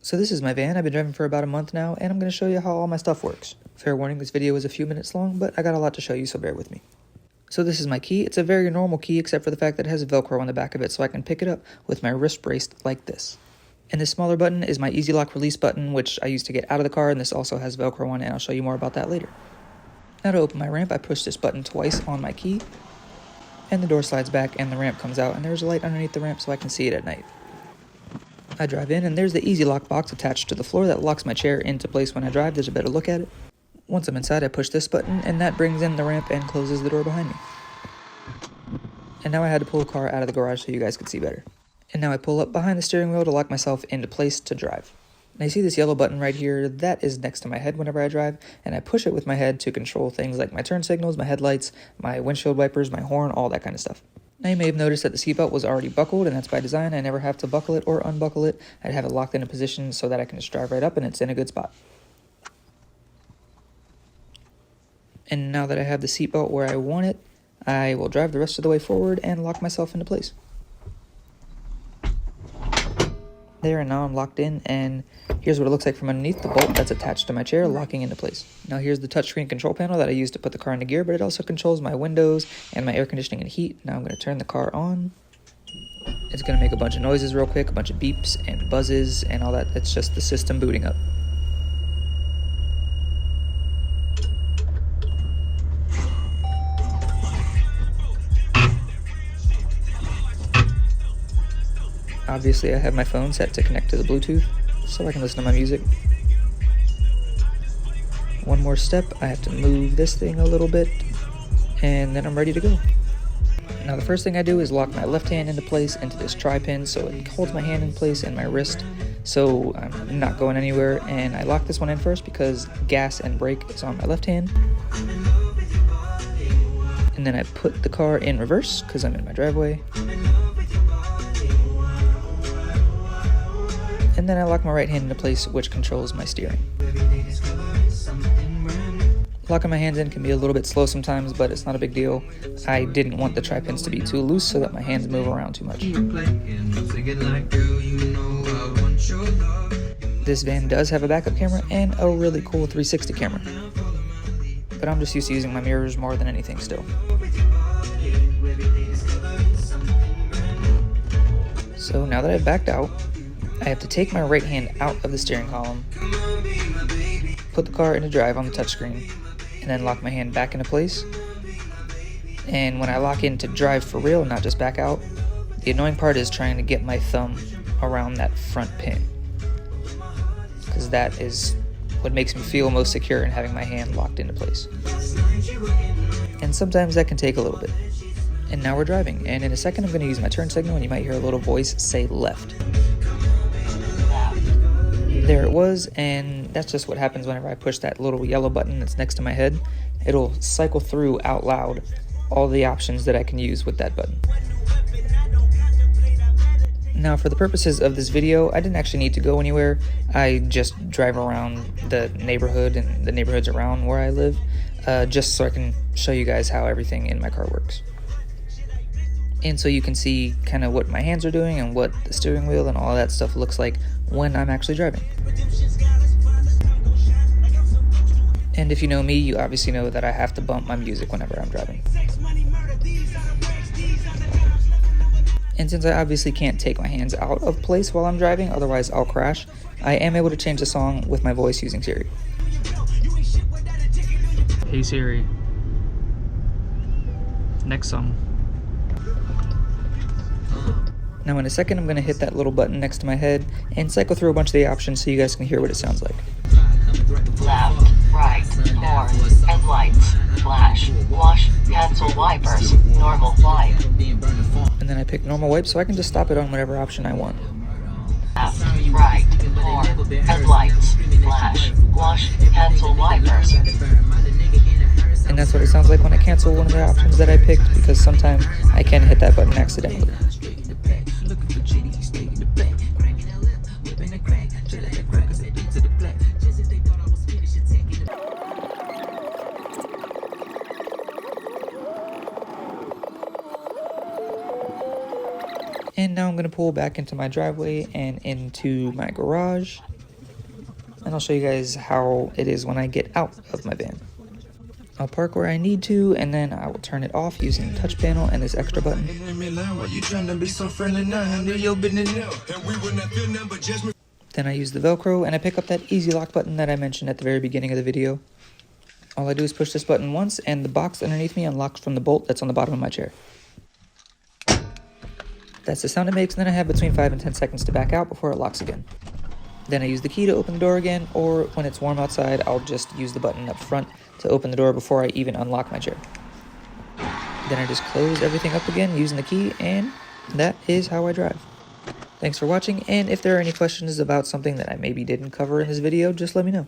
So this is my van. I've been driving for about a month now, and I'm going to show you how all my stuff works. Fair warning, this video is a few minutes long, but I got a lot to show you, so bear with me. So this is my key. It's a very normal key, except for the fact that it has a Velcro on the back of it, so I can pick it up with my wrist braced like this. And this smaller button is my easy lock release button, which I use to get out of the car, and this also has Velcro on it, and I'll show you more about that later. Now to open my ramp, I push this button twice on my key, and the door slides back and the ramp comes out, and there's a light underneath the ramp so I can see it at night. I drive in, and there's the easy lock box attached to the floor that locks my chair into place when I drive. There's a better look at it. Once I'm inside, I push this button, and that brings in the ramp and closes the door behind me. And now I had to pull the car out of the garage so you guys could see better. And now I pull up behind the steering wheel to lock myself into place to drive. Now you see this yellow button right here, that is next to my head whenever I drive, and I push it with my head to control things like my turn signals, my headlights, my windshield wipers, my horn, all that kind of stuff. Now you may have noticed that the seatbelt was already buckled, and that's by design. I never have to buckle it or unbuckle it. I'd have it locked in a position so that I can just drive right up and it's in a good spot. And now that I have the seatbelt where I want it, I will drive the rest of the way forward and lock myself into place. There, and now I'm locked in, and here's what it looks like from underneath, the bolt that's attached to my chair locking into place. Now here's the touchscreen control panel that I use to put the car into gear, but it also controls my windows and my air conditioning and heat. Now I'm going to turn the car on. It's going to make a bunch of noises real quick, a bunch of beeps and buzzes and all that. It's just the system booting up. Obviously, I have my phone set to connect to the Bluetooth, so I can listen to my music. One more step, I have to move this thing a little bit, and then I'm ready to go. Now the first thing I do is lock my left hand into place into this tri-pin, so it holds my hand in place and my wrist, so I'm not going anywhere, and I lock this one in first because gas and brake is on my left hand. And then I put the car in reverse because I'm in my driveway. And then I lock my right hand into place, which controls my steering. Locking my hands in can be a little bit slow sometimes, but it's not a big deal. I didn't want the tri-pins to be too loose so that my hands move around too much. This van does have a backup camera and a really cool 360 camera, but I'm just used to using my mirrors more than anything still. So now that I've backed out, I have to take my right hand out of the steering column, put the car into drive on the touchscreen, and then lock my hand back into place. And when I lock in to drive for real, not just back out, the annoying part is trying to get my thumb around that front pin, because that is what makes me feel most secure in having my hand locked into place. And sometimes that can take a little bit. And now we're driving, and in a second I'm going to use my turn signal, and you might hear a little voice say left. There it was, and that's just what happens whenever I push that little yellow button that's next to my head. It'll cycle through out loud all the options that I can use with that button. Now for the purposes of this video, I didn't actually need to go anywhere. I just drive around the neighborhood and the neighborhoods around where I live, just so I can show you guys how everything in my car works. And so you can see kind of what my hands are doing and what the steering wheel and all that stuff looks like when I'm actually driving. And if you know me, you obviously know that I have to bump my music whenever I'm driving. And since I obviously can't take my hands out of place while I'm driving, otherwise I'll crash, I am able to change the song with my voice using Siri. Hey Siri, next song. Now in a second I'm going to hit that little button next to my head and cycle through a bunch of the options so you guys can hear what it sounds like. Left, right, horn, headlights, flash, wash, cancel wipers, normal wipe. And then I pick normal wipe so I can just stop it on whatever option I want. Left, right, horn, headlights, flash, wash, cancel wipers. And that's what it sounds like when I cancel one of the options that I picked, because sometimes I can hit that button accidentally. And now I'm going to pull back into my driveway and into my garage. And I'll show you guys how it is when I get out of my van. I'll park where I need to, and then I will turn it off using the touch panel and this extra button. Then I use the Velcro and I pick up that easy lock button that I mentioned at the very beginning of the video. All I do is push this button once and the box underneath me unlocks from the bolt that's on the bottom of my chair. That's the sound it makes, and then I have between 5 and 10 seconds to back out before it locks again. Then I use the key to open the door again, or when it's warm outside, I'll just use the button up front to open the door before I even unlock my chair. Then I just close everything up again using the key, and that is how I drive. Thanks for watching, and if there are any questions about something that I maybe didn't cover in this video, just let me know.